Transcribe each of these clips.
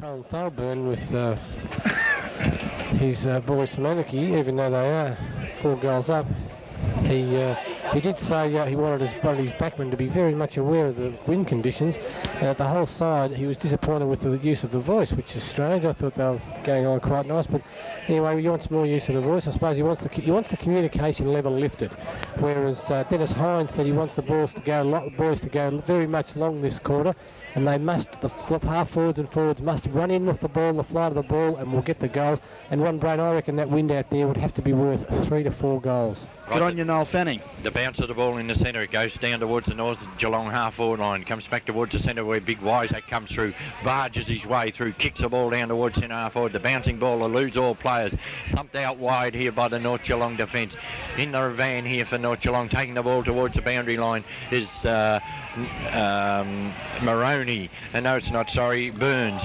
Colin Thalburn with his boys from Anakie, even though they are 4 goals up. He did say he wanted his backmen to be very much aware of the wind conditions. The whole side, he was disappointed with the use of the voice, which is strange. I thought they were going on quite nice, but anyway, he wants more use of the voice. I suppose he wants the communication level lifted. Whereas Dennis Hines said he wants the boys to go very much along this quarter, and they must, the half forwards and forwards must run in with the ball, the flight of the ball, and we'll get the goals. And Ron Brain, I reckon that wind out there would have to be worth 3 to 4 goals. Good on you, Noel Fanning. The bounce of the ball in the centre, it goes down towards the north Geelong half-forward line, comes back towards the centre where Big Wiseack comes through, barges his way through, kicks the ball down towards centre half-forward. The bouncing ball eludes all players, thumped out wide here by the North Geelong defence. In the van here for North Geelong, taking the ball towards the boundary line is Maroney. No, it's not, sorry, Burns.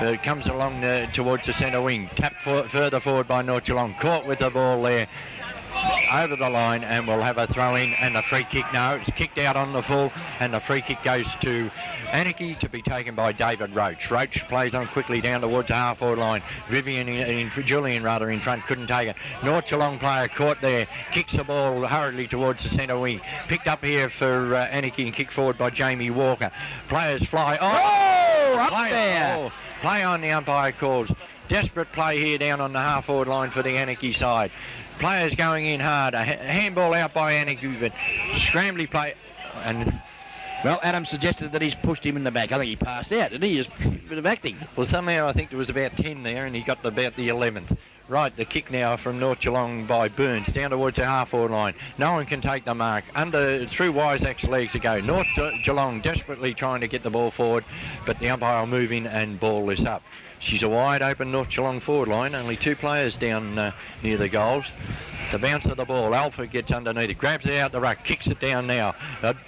It comes along towards the centre wing, tapped further forward by North Geelong, caught with the ball there. Over the line, and we'll have a throw in and the free kick. No, it's kicked out on the full, and the free kick goes to Anakie to be taken by David Roach. Roach plays on quickly down towards the half-forward line. Julian in front, couldn't take it. North Geelong player caught there, kicks the ball hurriedly towards the centre wing. Picked up here for Anakie and kicked forward by Jamie Walker. Players fly. Play on, the umpire calls. Desperate play here down on the half-forward line for the Anakie side. Players going in hard. A handball out by Anakie, but scrambly play. And well, Adam suggested that he's pushed him in the back. I think he passed out, didn't he? Just a bit of acting. Well, somehow I think there was about 10 there, and he got about the 11th. Right, the kick now from North Geelong by Burns down towards the half-forward line. No one can take the mark. Through Wiseack's legs to go. North Geelong desperately trying to get the ball forward, but the umpire will move in and ball this up. She's a wide open North Geelong forward line, only 2 players down near the goals. The bounce of the ball, Alfred gets underneath it, grabs it out the ruck, kicks it down now,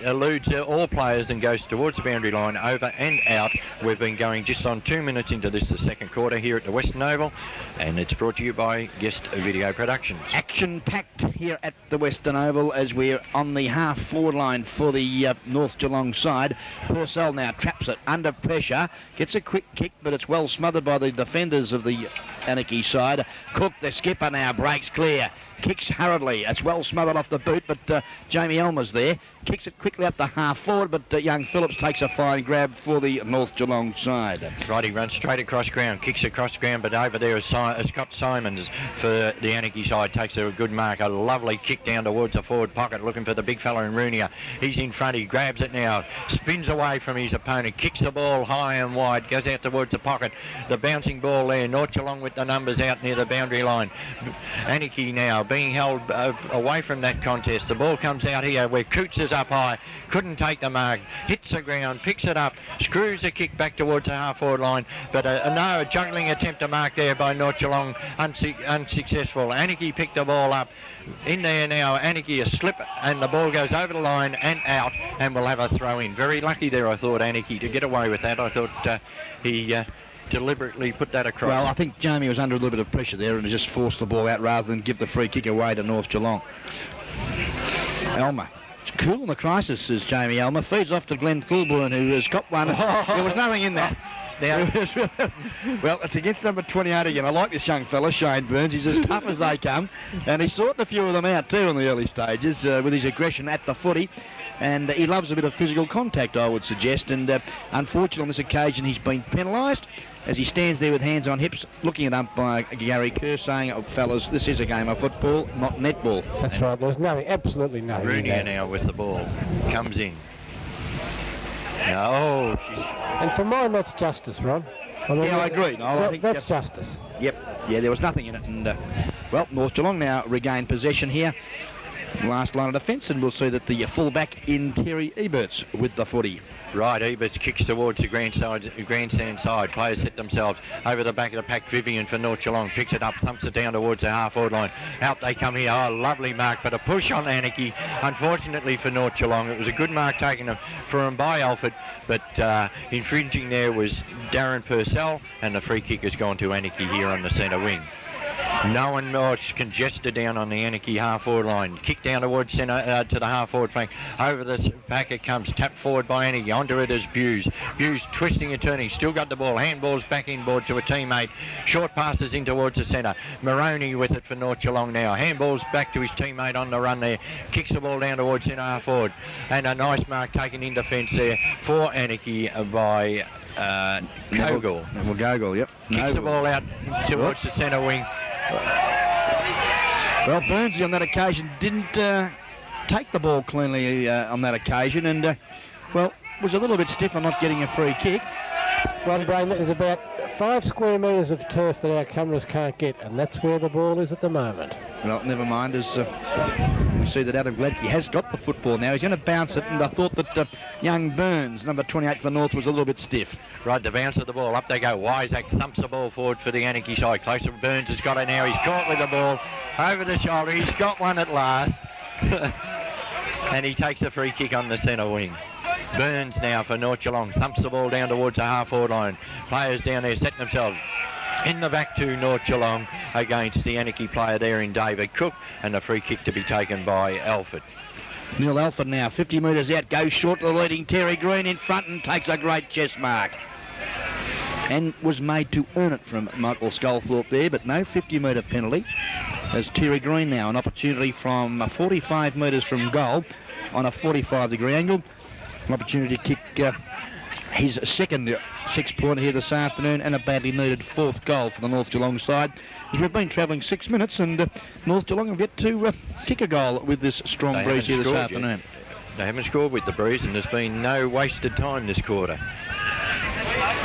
eludes all players and goes towards the boundary line, over and out. We've been going just on 2 minutes into this, the second quarter here at the Western Oval, and it's brought to you by Guest Video Productions. Action-packed here at the Western Oval as we're on the half-forward line for the North Geelong side. Purcell now traps it under pressure, gets a quick kick, but it's well smothered by the defenders of the Anakie side. Cook, the skipper, now breaks clear. Kicks hurriedly. It's well smothered off the boot, but Jamie Elmer's there. Kicks it quickly up the half forward, but young Phillips takes a fine grab for the North Geelong side. Right, he runs straight across ground, kicks across ground, but over there is Scott Simons for the Anakie side, takes a good mark. A lovely kick down towards the forward pocket, looking for the big fella in Roonier. He's in front, he grabs it now, spins away from his opponent, kicks the ball high and wide, goes out towards the pocket. The bouncing ball there, North Geelong with the numbers out near the boundary line. Anakie now being held away from that contest. The ball comes out here where Coots is up high, couldn't take the mark, hits the ground, picks it up, screws the kick back towards the half-forward line, but a juggling attempt to mark there by North Geelong, unsuccessful. Anakie picked the ball up. In there now, Anakie a slip, and the ball goes over the line and out, and we'll have a throw in. Very lucky there, I thought, Anakie, to get away with that. I thought he deliberately put that across. Well, I think Jamie was under a little bit of pressure there and just forced the ball out rather than give the free kick away to North Geelong. Elmer. It's cool in the crisis, says Jamie Elmer. Feeds off to Glenn Thulburn, who has got one. There was nothing in that. Well, it's against number 28 again. I like this young fella, Shane Burns. He's as tough as they come. And he's sorting a few of them out too in the early stages with his aggression at the footy. And he loves a bit of physical contact, I would suggest. And unfortunately on this occasion he's been penalised as he stands there with hands on hips, looking at umpire Gary Kerr, saying, "Oh, fellas, this is a game of football, not netball." That's right. There's nothing, absolutely nothing. Roonier now with the ball, comes in. No, and for mine, that's justice, Ron. I agree. No, I think that's justice. Yep. Yeah, there was nothing in it. And well, North Geelong now regain possession here. Last line of defence, and we'll see that the full-back in Terry Eberts with the footy. Right, Eberts kicks towards the grandstand side. Players set themselves over the back of the pack. Vivian for North Geelong picks it up, thumps it down towards the half-forward line. Out they come here. Oh, lovely mark, but a push on Anakie. Unfortunately for North Geelong, it was a good mark taken for him by Alfred, but infringing there was Darren Purcell, and the free kick has gone to Anakie here on the centre wing. No one more congested down on the Anakie half-forward line. Kick down towards centre to the half-forward flank. Over the back it comes. Tapped forward by Anakie. Onto it is Buse. Buse twisting and turning. Still got the ball. Handballs back inboard to a teammate. Short passes in towards the centre. Maroney with it for North Geelong now. Handballs back to his teammate on the run there. Kicks the ball down towards centre half-forward. And a nice mark taken in defence there for Anakie by Gogol. Neville Gogol, yep. Kicks the ball out towards the centre wing. Well, Burnsy on that occasion didn't take the ball cleanly on that occasion, and well, was a little bit stiff on not getting a free kick. Well, Brain, there's about 5 square metres of turf that our cameras can't get, and that's where the ball is at the moment. Well, never mind, as we see that Adam Gladkey has got the football now. He's going to bounce it, and I thought that young Burns, number 28 for North, was a little bit stiff. Right, the bounce of the ball. Up they go. Wiseack thumps the ball forward for the Anakie side. Closer, Burns has got it now. He's caught with the ball over the shoulder. He's got one at last. And he takes a free kick on the centre wing. Burns now for North Geelong. Thumps the ball down towards the half-forward line. Players down there setting themselves in the back to North Geelong against the Anakie player there in David Cook, and the free kick to be taken by Alford. Neil Alford now, 50 metres out, goes short to the leading Terry Green in front and takes a great chest mark. And was made to earn it from Michael Sculthorpe there, but no 50-metre penalty. As Terry Green now, an opportunity from 45 metres from goal on a 45-degree angle. An opportunity to kick his second six-pointer here this afternoon, and a badly needed 4th goal for the North Geelong side. As we've been travelling 6 minutes, and North Geelong have yet to kick a goal with this strong breeze here this afternoon. Yet. They haven't scored with the breeze, and there's been no wasted time this quarter.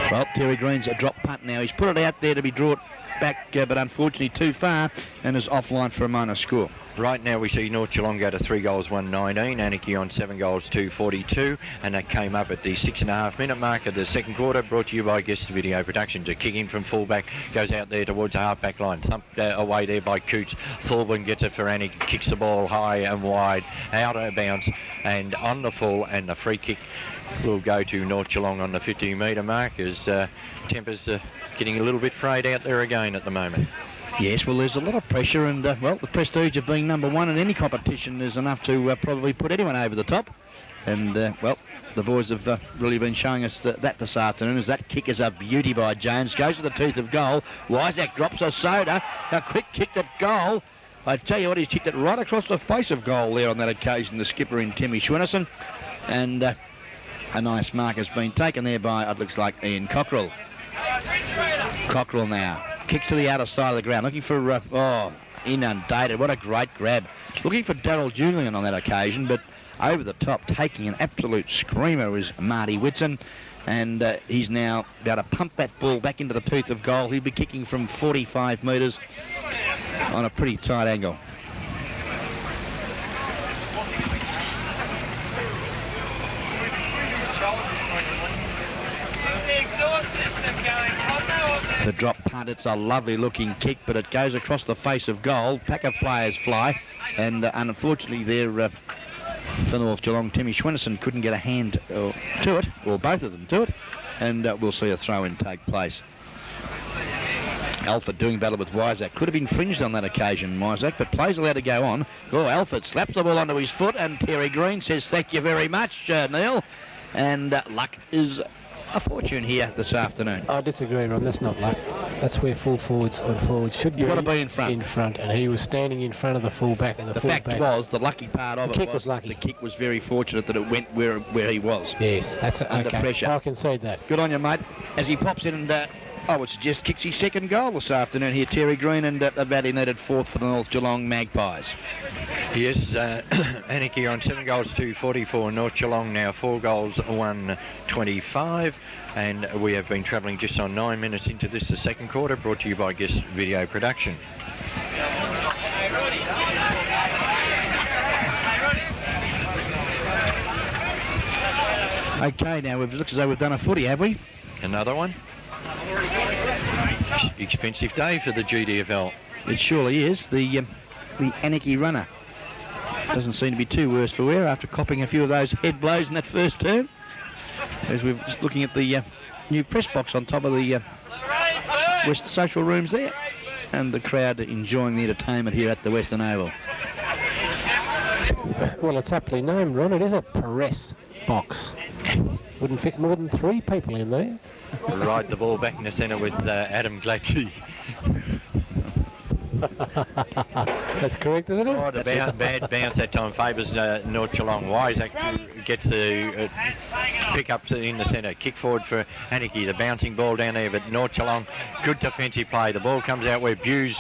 Well, Terry Green's a drop punt now. He's put it out there to be brought back, but unfortunately too far, and is offline for a minor score. Right now we see North Geelong go to 3 goals, 119. Anakie on 7 goals, 242. And that came up at the 6.5 minute mark of the second quarter, brought to you by Guest Video Production. To kick in from fullback, goes out there towards the half-back line. Thumped away there by Coots. Thorburn gets it for Anakie, kicks the ball high and wide, out of bounds, and on the full, and the free kick will go to North Geelong on the 50-metre mark, as tempers getting a little bit frayed out there again at the moment. Yes, well, there's a lot of pressure, and, well, the prestige of being number 1 in any competition is enough to probably put anyone over the top. And, well, the boys have really been showing us that this afternoon, as that kick is a beauty by Jones. Goes to the teeth of goal. Wiseack drops a soda. A quick kick at goal. I tell you what, he's kicked it right across the face of goal there on that occasion, the skipper in Timmy Schwinnerson. And a nice mark has been taken there by, it looks like, Ian Cockrell. Cockrell now. Kicks to the outer side of the ground, looking for, inundated. What a great grab. Looking for Darryl Julian on that occasion, but over the top, taking an absolute screamer is Marty Whitson. And he's now about to pump that ball back into the teeth of goal. He'll be kicking from 45 metres on a pretty tight angle. The drop punt, it's a lovely looking kick, but it goes across the face of goal. Pack of players fly, and unfortunately there for North Geelong, Timmy Schwinnerson couldn't get a hand to it, or both of them to it, and we'll see a throw-in take place. Alford doing battle with Wiseack. Could have infringed on that occasion, Wiseack, but plays allowed to go on. Oh, Alford slaps the ball onto his foot, and Terry Green says, "Thank you very much, Neil." And luck is a fortune here this afternoon. I disagree, Ron. That's not luck. That's where full forwards on forwards should be. You've got to be in front. In front, and he was standing in front of the fullback, and the fact was, the lucky part of the kick was lucky. The kick was very fortunate that it went where he was. Yes, that's under pressure. I concede that. Good on you, mate. As he pops in, and I would suggest kicks his second goal this afternoon here, Terry Green, and a badly needed 4th for the North Geelong Magpies. Yes, Anakie on 7 goals, 244. North Geelong now 4 goals, 125. And we have been travelling just on 9 minutes into this, the second quarter, brought to you by Guest Video Production. Okay, now it looks as though we've done a footy, have we? Another one. Expensive day for the GDFL. It surely is. The Anakie runner doesn't seem to be too worse for wear after copping a few of those head blows in that first term. As we're just looking at the new press box on top of the West Social Rooms there. and the crowd enjoying the entertainment here at the Western Oval. Well, it's aptly named, Ron. It is a press box. Wouldn't fit more than 3 people in there. Ride the ball back in the centre with Adam Gladkey. That's correct, isn't it? Oh, the bad bounce that time favours North Geelong. Wiseack gets the pick up in the centre. Kick forward for Anakie. The bouncing ball down there, but North Geelong, good defensive play. The ball comes out where Buse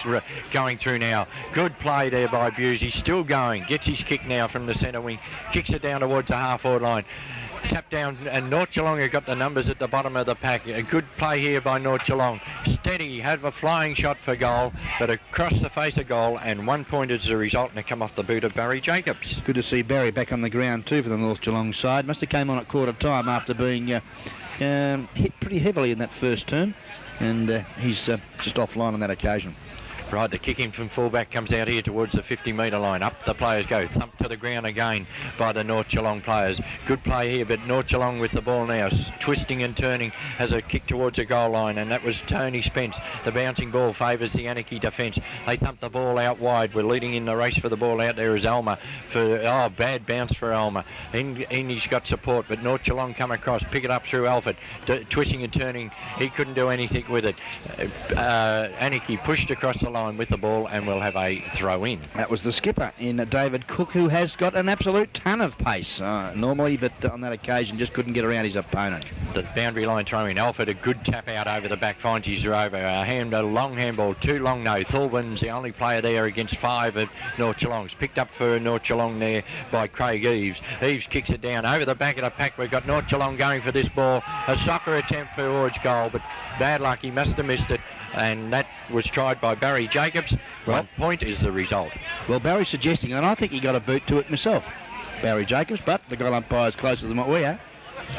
going through now. Good play there by Buse. He's still going. Gets his kick now from the centre wing. Kicks it down towards the half-forward line. Tap down, and North Geelong have got the numbers at the bottom of the pack. A good play here by North Geelong. Steady, have a flying shot for goal, but across the face of goal, and 1 point as a result, and it come off the boot of Barry Jacobs. Good to see Barry back on the ground too for the North Geelong side. Must have came on at quarter time after being hit pretty heavily in that first term, and he's just offline on that occasion. Right, the kick in from fullback comes out here towards the 50-metre line. Up the players go. Thump to the ground again by the North Geelong players. Good play here, but North Geelong with the ball now. Twisting and turning has a kick towards the goal line, and that was Tony Spence. The bouncing ball favours the Anakie defence. They thump the ball out wide. We're leading in the race for the ball out there is Alma. Bad bounce for Alma. He's got support, but North Geelong come across. Pick it up through Alford. Twisting and turning. He couldn't do anything with it. Anakie pushed across the line with the ball, and we'll have a throw in. That was the skipper in David Cook, who has got an absolute ton of pace normally, but on that occasion just couldn't get around his opponent. The boundary line throw in. Alford, a good tap out over the back, finds his rover. A long handball, too long no. Thulbin's the only player there against 5 of North Geelong's. Picked up for North Geelong there by Craig Eves. Eves kicks it down over the back of the pack. We've got North Geelong going for this ball. A soccer attempt towards goal, but bad luck, he must have missed it, and that was tried by Barry Jacobs. Well, 1 point is the result. Well, Barry's suggesting, and I think he got a boot to it myself, Barry Jacobs, but the goal umpire's closer than what we are.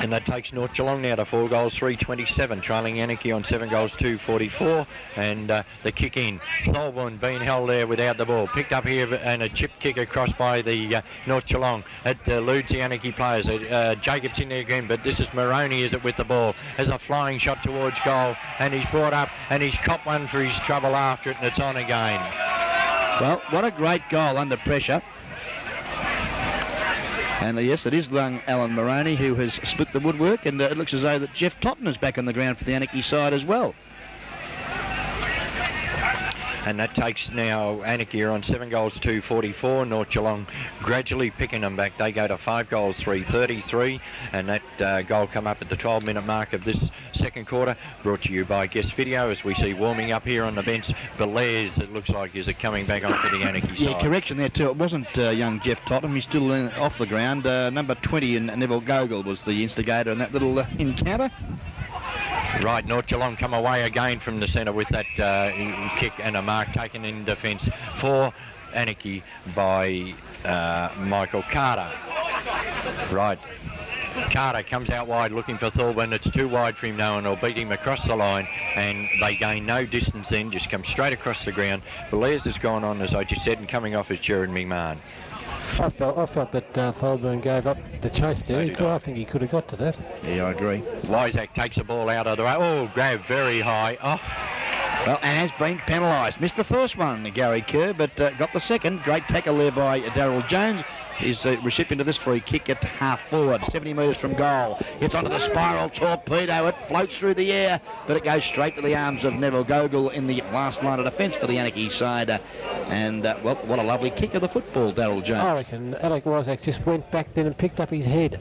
And that takes North Geelong now to 4 goals, 327, trailing Anakie on 7 goals, 244. And the kick in. Thulbin being held there without the ball. Picked up here and a chip kick across by the North Geelong. It eludes the Anakie players. Jacobs in there again, but this is Moroney, is it, with the ball. Has a flying shot towards goal, and he's brought up, and he's copped one for his trouble after it, and it's on again. Well, what a great goal under pressure. And yes, it is young Alan Moroney who has split the woodwork, and it looks as though that Jeff Totten is back on the ground for the Anakie side as well. And that takes now Anakie on 7 goals, 244. North Geelong gradually picking them back. They go to 5 goals, 333. And that goal come up at the 12-minute mark of this second quarter. Brought to you by Guest Video, as we see warming up here on the bench. Belair's, it looks like, is coming back onto the Anakie side. Yeah, correction there too. It wasn't young Jeff Totten. He's still off the ground. Number 20 in Neville Gogol was the instigator in that little encounter. Right, North Geelong come away again from the centre with that kick, and a mark taken in defence for Anakie by Michael Carter. Right, Carter comes out wide looking for Thulbin. It's too wide for him now, and they'll beat him across the line, and they gain no distance then, just come straight across the ground. Belair's has gone on, as I just said, and coming off is Jared McMahon. I felt that Thulbin gave up the chase there. I think he could have got to that. Yeah, I agree. Wiseack takes the ball out of the way. Oh, grab very high. Oh. Well, and has been penalised. Missed the first one, Gary Kerr, but got the second. Great tackle there by Darryl Jones. Is the recipient of this free kick at half forward, 70 metres from goal. It's onto the spiral torpedo. It floats through the air, but it goes straight to the arms of Neville Gogol in the last line of defence for the Anakie side. Well, what a lovely kick of the football, Darryl Jones. I reckon Alec Wiseack just went back then and picked up his head.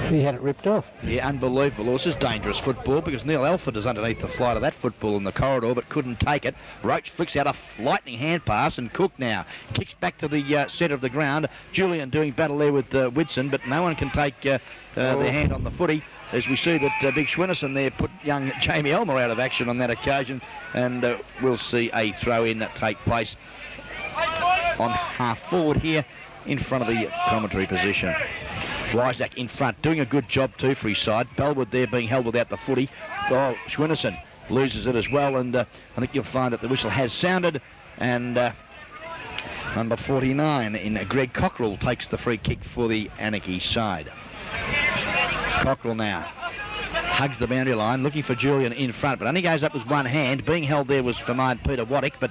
He had it ripped off. Yeah, unbelievable. This is dangerous football because Neil Alford is underneath the flight of that football in the corridor but couldn't take it. Roach flicks out a lightning hand pass, and Cook now kicks back to the centre of the ground. Julian doing battle there with Whitson, but no one can take their hand on the footy. As we see that Big Schwinnison there put young Jamie Elmer out of action on that occasion, and we'll see a throw-in that take place on half forward here in front of the commentary position. Wiseack in front, doing a good job too for his side. Bellwood there being held without the footy. Oh, Schwinnison loses it as well, and I think you'll find that the whistle has sounded, and number 49 in Greg Cockrell takes the free kick for the Anakie side. Cockrell now hugs the boundary line, looking for Julian in front, but only goes up with one hand. Being held there was for mine Peter Waddick, but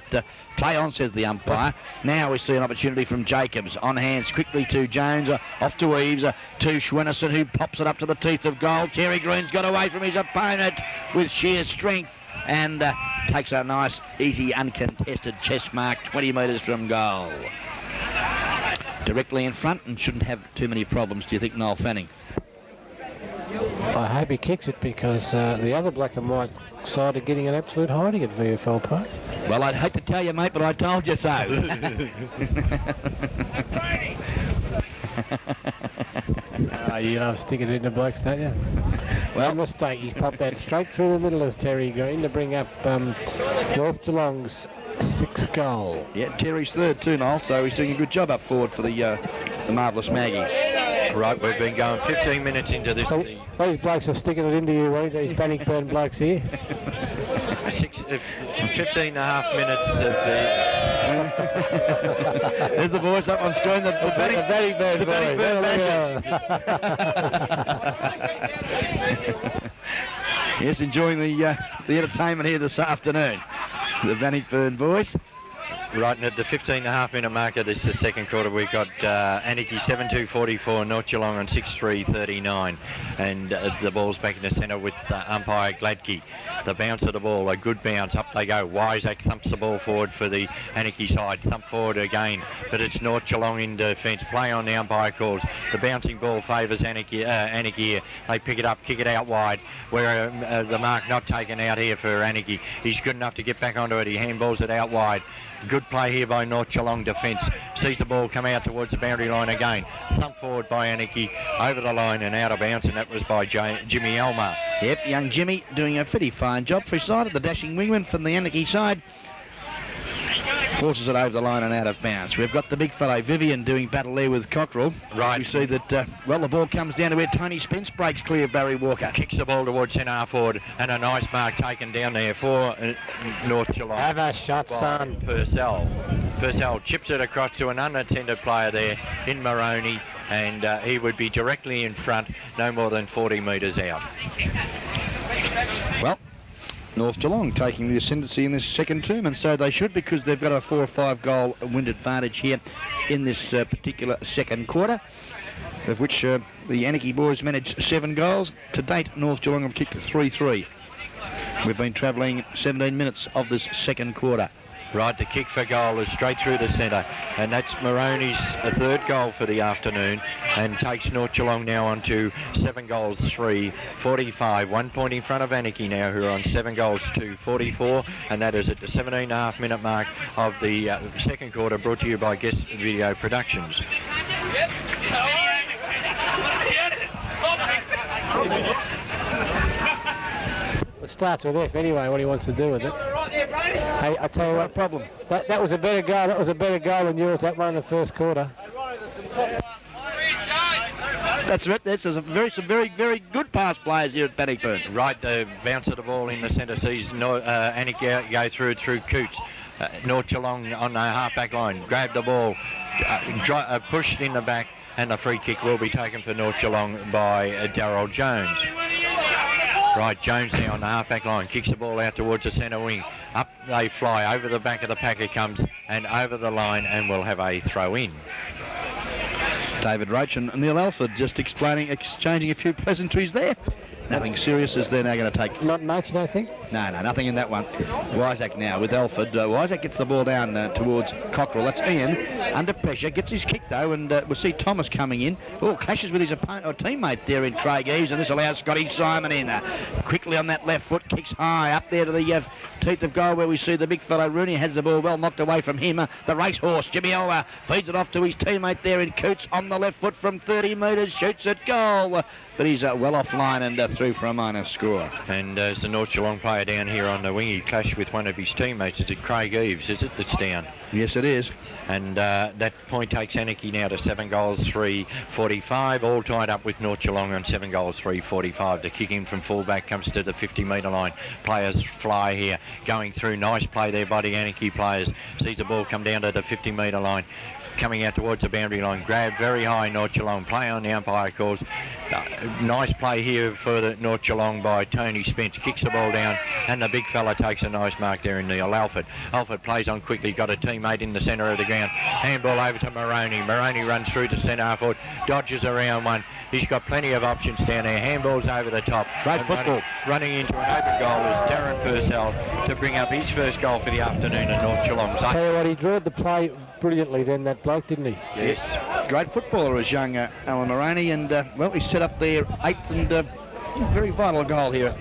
play on, says the umpire. Now we see an opportunity from Jacobs. On hands quickly to Jones, off to Eves, to Schwennison, who pops it up to the teeth of goal. Terry Green's got away from his opponent with sheer strength and takes a nice, easy, uncontested chest mark 20 metres from goal. Directly in front and shouldn't have too many problems, do you think, Noel Fanning? I hope he kicks it because the other black and white side are getting an absolute hiding at VFL Park. Well, I'd hate to tell you, mate, but I told you so. You love sticking it in the blokes, don't you? Well, mistake. He's popped that straight through the middle as Terry Green to bring up North Geelong's 6th goal. Yeah, Terry's third too, Noel, so he's doing a good job up forward for the marvellous Maggie. Right, we've been going 15 minutes into this. So these blokes are sticking it into you, Wade, these Bannockburn blokes here. 15 and a half minutes of the... There's the voice up on screen. The Bannockburn Yes, enjoying the entertainment here this afternoon. The Bannockburn voice. Right, and at the 15 and a half minute marker, this is the second quarter, we've got Anakie 7-2-44, North Geelong on 6-3-39. And the ball's back in the centre with umpire Gladkey. The bounce of the ball, a good bounce, up they go. Wysack thumps the ball forward for the Anakie side, thump forward again, but it's North Geelong in defence. Play on, the umpire calls. The bouncing ball favours Anakie here. They pick it up, kick it out wide, where the mark not taken out here for Anakie. He's good enough to get back onto it. He handballs it out wide. Good play here by North Geelong defence. Sees the ball come out towards the boundary line again. Thump forward by Anakie, over the line and out of bounds, and that was by Jimmy Elmer. Yep, young Jimmy doing a pretty fine job for his side. The dashing wingman from the Anakie side forces it over the line and out of bounds. We've got the big fellow Vivian doing battle there with Cockerell. Right. We see that, well, the ball comes down to where Tony Spence breaks clear of Barry Walker. Kicks the ball towards centre half forward, and a nice mark taken down there for North Geelong. Have a shot, son. Purcell chips it across to an unattended player there in Maroney, and he would be directly in front, no more than 40 metres out. Well, North Geelong taking the ascendancy in this second term, and so they should, because they've got a 4 or 5 goal wind advantage here in this particular second quarter, of which the Anakie boys managed 7 goals. To date, North Geelong have kicked 3-3. We've been travelling 17 minutes of this second quarter. Right, the kick for goal is straight through the centre, and that's Maroney's third goal for the afternoon, and takes North Geelong now on to 7 goals, 3-45. 1 point in front of Anakie now, who are on 7 goals, 2-44, and that is at the 17.5 minute mark of the second quarter, brought to you by Guest Video Productions. It starts with F anyway, what he wants to do with it. Hey, I tell you what, problem. That was a better goal. That was a better goal than yours, that one in the first quarter. That's it. That's some very, very good pass players here at Bannockburn. Right, the bounce of the ball in the centre sees Anakie go through Coots. North Geelong on the half-back line. Grab the ball, pushed in the back, and the free kick will be taken for North Geelong by Darryl Jones. Right, Jones now on the half-back line, kicks the ball out towards the centre wing. Up they fly, over the back of the pack it comes, and over the line, and we'll have a throw-in. David Roach and Neil Alford just exchanging a few pleasantries there. Nothing serious as they're now going to take. Not much, I think. No, nothing in that one. Wysack now with Alford. Wysack gets the ball down towards Cockerell. That's Ian under pressure. Gets his kick though, and we'll see Thomas coming in. Oh, clashes with his opponent or teammate there in Craig Eves, and this allows Scotty Simon in. Quickly on that left foot, kicks high up there to the teeth of goal, where we see the big fellow Rooney has the ball well knocked away from him. The racehorse Jimmy Elmer feeds it off to his teammate there in Coots on the left foot from 30 metres, shoots at goal. But he's well offline and through for a minor score. And as the North Geelong player down here on the wing, he clashed with one of his teammates. Is it Craig Eves, is it, that's down? Yes, it is. And that point takes Anakie now to 7 goals, 3-45, all tied up with North Geelong on 7 goals, 3-45. The kick in from fullback comes to the 50-metre line. Players fly here, going through. Nice play there by the Anakie players. Sees the ball come down to the 50-metre line. Coming out towards the boundary line, grabbed very high, North Geelong. Play on, the umpire calls. Nice play here for the North Geelong by Tony Spence. Kicks the ball down, and the big fella takes a nice mark there in Neil Alford. Alford plays on quickly, got a teammate in the centre of the ground. Handball over to Moroney. Moroney runs through to centre half forward, dodges around one. He's got plenty of options down there. Handballs over the top. Great football. Running into an open goal is Darren Purcell to bring up his first goal for the afternoon at North Geelong. Tell you what, he drew the play brilliantly then, that bloke, didn't he? Yes. Great footballer is young Alan Moroney, and well, he's set up their 8th and very vital goal here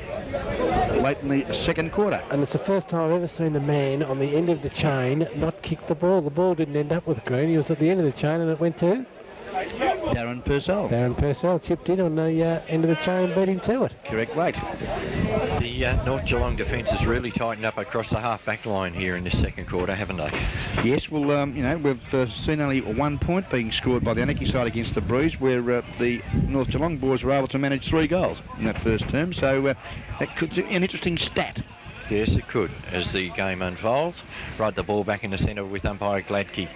late in the second quarter. And it's the first time I've ever seen the man on the end of the chain not kick the ball. The ball didn't end up with Green. He was at the end of the chain and it went to Darren Purcell. Darren Purcell chipped in on the end of the chain and beat him to it. Correct weight. The North Geelong defence has really tightened up across the half-back line here in this second quarter, haven't they? Yes, well, you know, we've seen only 1 point being scored by the Anakie side against the Breeze, where the North Geelong boys were able to manage 3 goals in that first term, so that could be an interesting stat. Yes, it could, as the game unfolds. Right, the ball back in the centre with umpire Gladkey.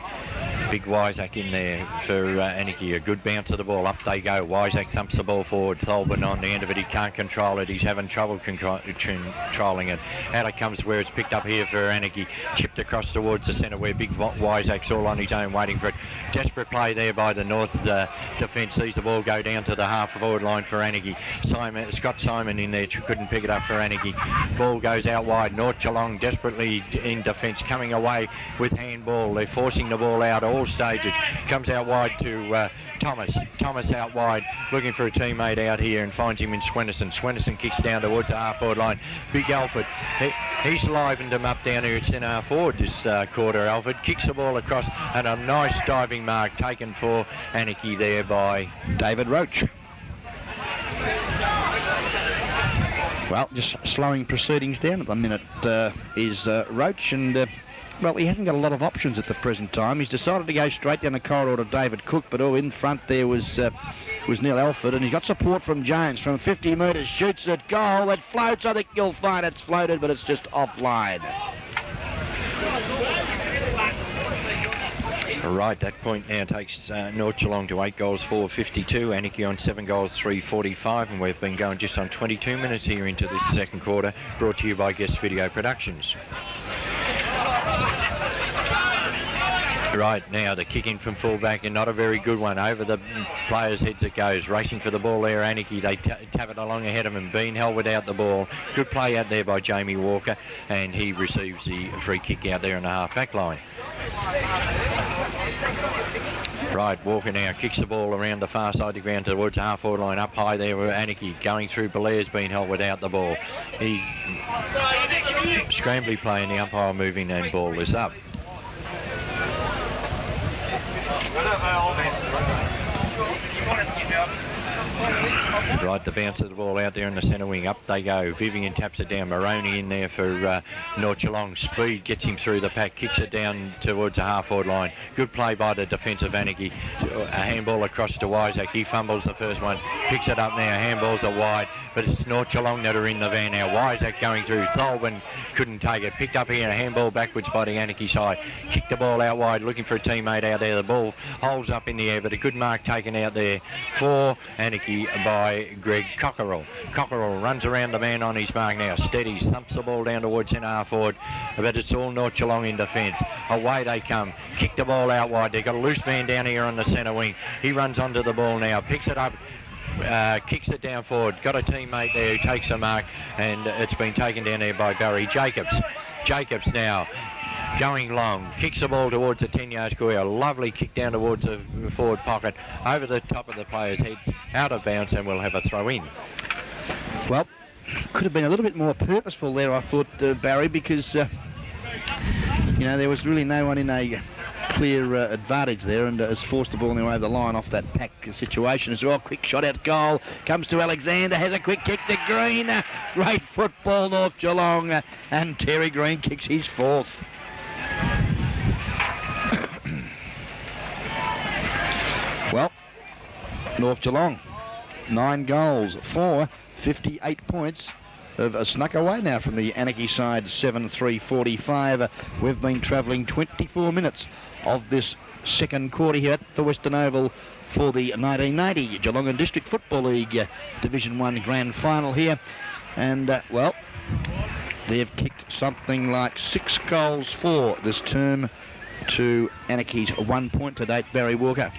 Big Wyzak in there for Anakie. A good bounce of the ball. Up they go. Wyzak thumps the ball forward. Tholben on the end of it. He can't control it. He's having trouble controlling it. Out it comes where it's picked up here for Anakie. Chipped across towards the centre where Big Wyzak's all on his own waiting for it. Desperate play there by the North defence. Sees the ball go down to the half-forward line for Anakie. Scott Simon in there couldn't pick it up for Anakie. Ball goes out wide. North Geelong desperately in defence, coming away with handball. They're forcing the ball out all stages. Comes out wide to Thomas. Thomas out wide, looking for a teammate out here and finds him in Swenison. Swenison kicks down towards the half-forward line. Big Alford. He's livened him up down here at centre half-forward this quarter. Alford kicks the ball across and a nice diving mark taken for Anakie there by David Roach. Well, just slowing proceedings down at the minute is Roach, and well, he hasn't got a lot of options at the present time. He's decided to go straight down the corridor to David Cook, but in front there was Neil Alford, and he's got support from Jones from 50 metres, shoots it, goal, it floats. I think you'll find it's floated, but it's just offline. Right, that point now takes North Geelong to 8 goals, 4.52. Anakie on 7 goals, 3.45, and we've been going just on 22 minutes here into this second quarter, brought to you by Guest Video Productions. Right, now the kick in from fullback, and not a very good one. Over the players' heads it goes. Racing for the ball there, Anakie. They tap it along ahead of him. Bean held without the ball. Good play out there by Jamie Walker, and he receives the free kick out there in the half-back line. Right, Walker now kicks the ball around the far side of the ground towards the half-forward line. Up high there with Anakie. Going through Belair's been held without the ball. He scrambly play and the umpire moving and ball is up. Right, the bounce of the ball out there in the centre wing. Up they go. Vivian taps it down. Moroney in there for North Geelong. Speed gets him through the pack. Kicks it down towards the half-forward line. Good play by the defensive Anakie. A handball across to Wyzak. He fumbles the first one. Picks it up now. Handballs are wide. But it's North Geelong that are in the van now. Wyzak going through. Tholben couldn't take it. Picked up here. A handball backwards by the Anakie side. Kicked the ball out wide. Looking for a teammate out there. The ball holds up in the air. But a good mark taken out there for Anakie by Greg Cockerell. Cockerell runs around the man on his mark now. Steady. Thumps the ball down towards centre half forward. But it's all North Geelong in defence. Away they come. Kick the ball out wide. They've got a loose man down here on the centre wing. He runs onto the ball now. Picks it up. Kicks it down forward. Got a teammate there who takes the mark, and it's been taken down there by Barry Jacobs. Jacobs now going long, kicks the ball towards the 10-yard square. A lovely kick down towards the forward pocket, over the top of the players' heads, out of bounds, and we'll have a throw in. Well, could have been a little bit more purposeful there, I thought, Barry, because you know, there was really no one in a clear advantage there, and has forced the ball over the line off that pack situation as well. Quick shot out goal, comes to Alexander, has a quick kick to Green. Great football, North Geelong, and Terry Green kicks his fourth. Well, North Geelong, 9 goals, 58 points. Have snuck away now from the Anakie side, 7-3-45. We've been travelling 24 minutes of this second quarter here at the Western Oval for the 1980 Geelong and District Football League Division 1 Grand Final here. And, well, they've kicked something like 6 goals for this term to Anakie's 1 point to date. Barry Walker.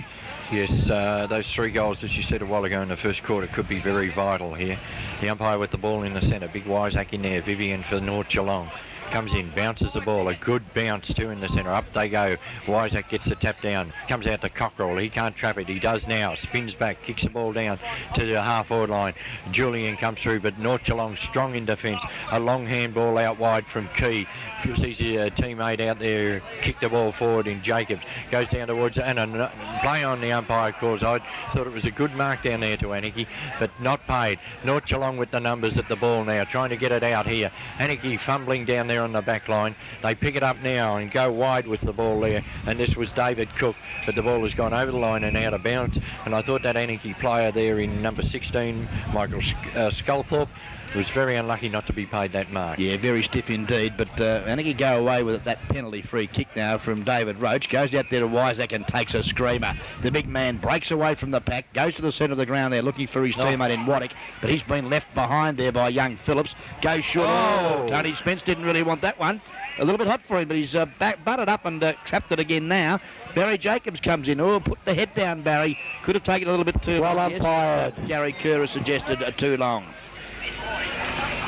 Yes, those 3 goals, as you said a while ago in the first quarter, could be very vital here. The umpire with the ball in the centre, big Wiseack in there, Vivian for North Geelong. Comes in, bounces the ball, a good bounce too in the centre. Up they go. Wiseack gets the tap down, comes out to Cockerell. He can't trap it. He does now. Spins back, kicks the ball down to the half-forward line. Julian comes through, but North Geelong strong in defence. A long handball out wide from Key. Sees his teammate out there, kick the ball forward in Jacobs. Goes down towards, and a play on the umpire calls. I thought it was a good mark down there to Anakie, but not paid. North Geelong with the numbers at the ball now, trying to get it out here. Anakie fumbling down there on the back line. They pick it up now and go wide with the ball there, and this was David Cook, but the ball has gone over the line and out of bounds. And I thought that Anakie player there in number 16, Michael Sculthorpe, was very unlucky not to be paid that mark. Yeah, very stiff indeed, but Anakie go away with that penalty free kick now from David Roach. Goes out there to Wiseack and takes a screamer. The big man breaks away from the pack, goes to the centre of the ground there looking for his teammate in Waddick, but he's been left behind there by young Phillips. Goes short. Oh, Tony Spence didn't really want that one. A little bit hot for him, but he's butted up and trapped it again now. Barry Jacobs comes in. Oh, put the head down, Barry. Could have taken it a little bit too long. Well umpired. Yes, Gary Kerr has suggested too long.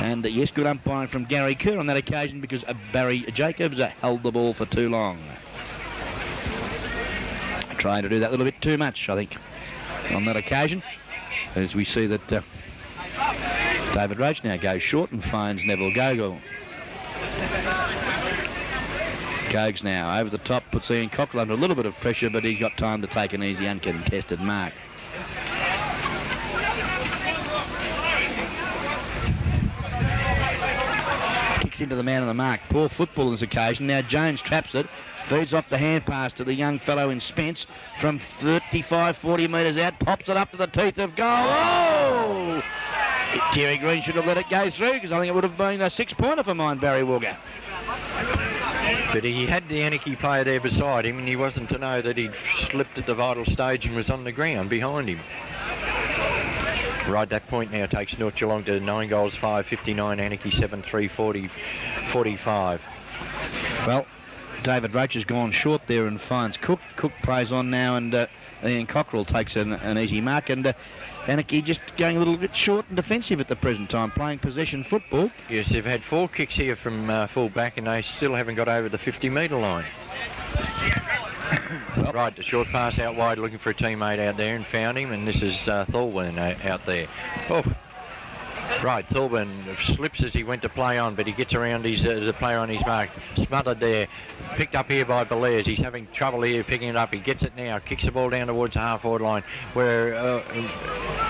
And yes, good umpiring from Gary Kerr on that occasion because Barry Jacobs held the ball for too long. Trying to do that a little bit too much, I think, on that occasion. As we see that David Roach now goes short and finds Neville Gogol. Gogs now over the top, puts Ian Cockerell under a little bit of pressure, but he's got time to take an easy, uncontested mark. Into the man on the mark. Poor football on this occasion. Now Jones traps it, feeds off the hand pass to the young fellow in Spence from 35, 40 metres out, pops it up to the teeth of goal. Oh! Terry Green should have let it go through because I think it would have been a 6-pointer for mine, Barry Walker. But he had the Anakie player there beside him, and he wasn't to know that he'd slipped at the vital stage and was on the ground behind him. Right, that point now takes North Geelong to 9 goals, 5-59, Anakie 7-3, 40-45. Well, David Roach has gone short there and finds Cook. Cook plays on now, and Ian Cockerell takes an easy mark, and Anakie just going a little bit short and defensive at the present time, playing possession football. Yes, they've had 4 kicks here from full back, and they still haven't got over the 50-metre line. Right, the short pass out wide, looking for a teammate out there, and found him, and this is Thorburn out there. Oh, right, Thorburn slips as he went to play on, but he gets around his the player on his mark. Smothered there, picked up here by Belair's. He's having trouble here picking it up. He gets it now, kicks the ball down towards the half-forward line, where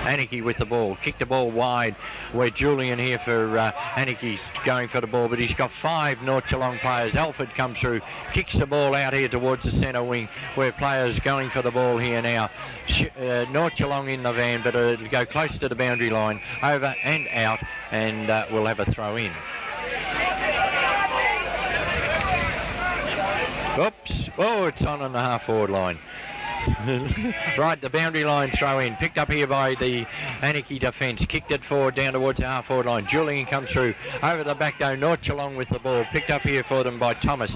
Anakie with the ball. Kicked the ball wide, where Julian here for Anakie going for the ball, but he's got 5 North Geelong players. Alford comes through, kicks the ball out here towards the centre wing, where players going for the ball here now. North Geelong in the van, but it'll go close to the boundary line, over and out, and we'll have a throw in. Oops. Oh, it's on the half-forward line. Right, the boundary line throw in, picked up here by the Anakie defence, kicked it forward down towards the half-forward line. Julian comes through, over the back go North Geelong with the ball, picked up here for them by Thomas,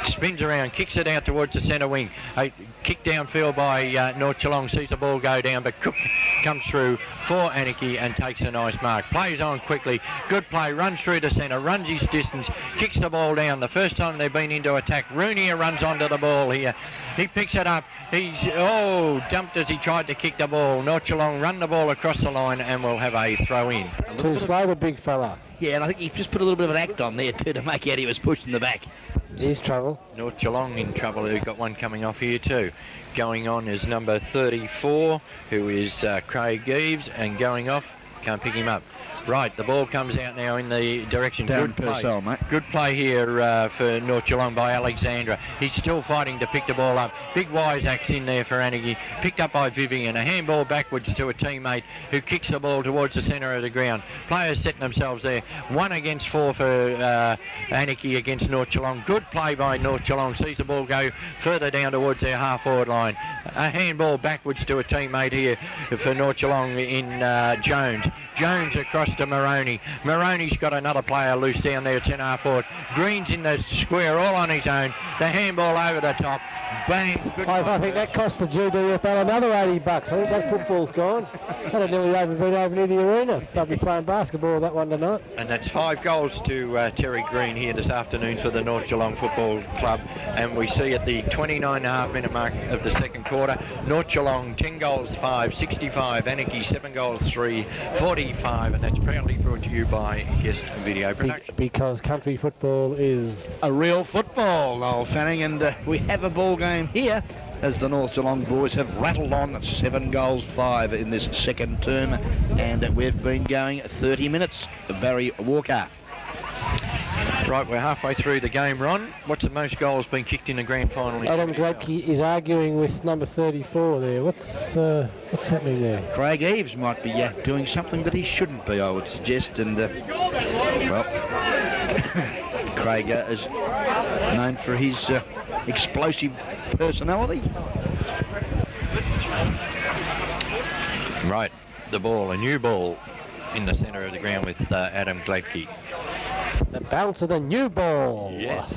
spins around, kicks it out towards the centre wing. A kick downfield by North Geelong, sees the ball go down, but Cook comes through for Anakie and takes a nice mark. Plays on quickly, good play, runs through the centre, runs his distance, kicks the ball down. The first time they've been into attack, Rooney runs onto the ball here. He picks it up, he's dumped as he tried to kick the ball. North Geelong run the ball across the line and we'll have a throw in. Too slow, the big fella. Yeah, and I think he just put a little bit of an act on there too to make out he was pushed in the back. He's trouble. North Geelong in trouble. We've got one coming off here too. Going on is number 34, who is Craig Eves, and going off, can't pick him up. Right, the ball comes out now in the direction. Darren Good play. Purcell, mate. Good play here for North Geelong by Alexandra. He's still fighting to pick the ball up. Big Wiseac's in there for Anakie. Picked up by Vivian. A handball backwards to a teammate who kicks the ball towards the centre of the ground. Players setting themselves there. 1 against 4 for Anakie against North Geelong. Good play by North Geelong. Sees the ball go further down towards their half-forward line. A handball backwards to a teammate here for North Geelong in Jones. Jones across to Moroney. Moroney's got another player loose down there, 10 half forward. Green's in the square all on his own. The handball over the top. Bang. Good I think that cost the GDFL another $80. I think that football's gone. That'd nearly been over near the arena. They'll be playing basketball that one tonight. And that's 5 goals to Terry Green here this afternoon for the North Geelong Football Club. And we see at the 29.5 minute mark of the second quarter, North Geelong 10 goals 5, 65. Anakie 7 goals 3, 45. And that's proudly brought to you by Guest Video Production. Because country football is A real football, Noel Fanning, and we have a ball game here as the North Geelong boys have rattled on 7 goals 5 in this second term, and we've been going 30 minutes. Barry Walker. Right, we're halfway through the game, Ron. What's the most goals been kicked in the grand final? Adam Gladkey is arguing with number 34 there. What's happening there? Craig Eves might be doing something that he shouldn't be, I would suggest, and well, Craig is known for his explosive personality. Right, the ball, a new ball in the centre of the ground with Adam Gladkey. The bounce of the new ball. Yes.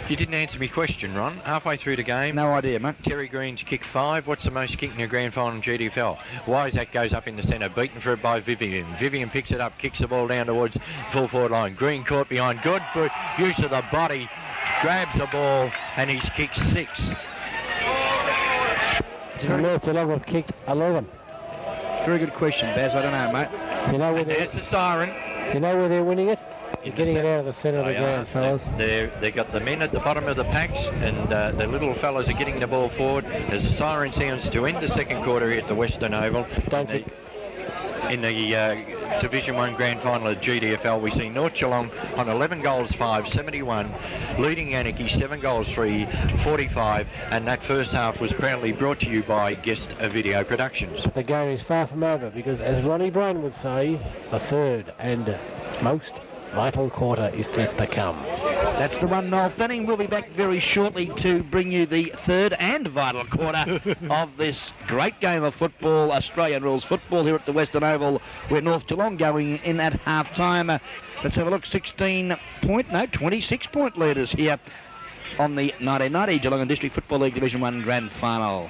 You didn't answer me question, Ron. Halfway through the game. No idea, mate. Terry Green's kick 5. What's the most kick in a grand final in GDFL? Wiesack goes up in the centre, beaten for it by Vivian. Vivian picks it up, kicks the ball down towards full forward line. Green caught behind. Good for use of the body. Grabs the ball and he's kicked 6. North Geelong have kicked 11. Very good question, Baz. I don't know, mate. You know where And there's the siren. You know where they're winning it? You're getting it out of the centre of the ground, fellas. They've got the men at the bottom of the packs, and the little fellas are getting the ball forward. As the siren sounds to end the second quarter here at the Western Oval. In the Division 1 Grand Final of GDFL, we see North Geelong on 11 goals 5, 71, leading Anakie 7 goals 3, 45, and that first half was proudly brought to you by Guest Video Productions. The game is far from over because, as Ronnie Brown would say, the third and most vital quarter is yet to come. That's the one, Noel Fanning. We'll be back very shortly to bring you the third and vital quarter of this great game of football, Australian rules football here at the Western Oval, where North Geelong going in at half-time. Let's have a look, 26-point leaders here on the 1990 Geelong and District Football League Division 1 Grand Final.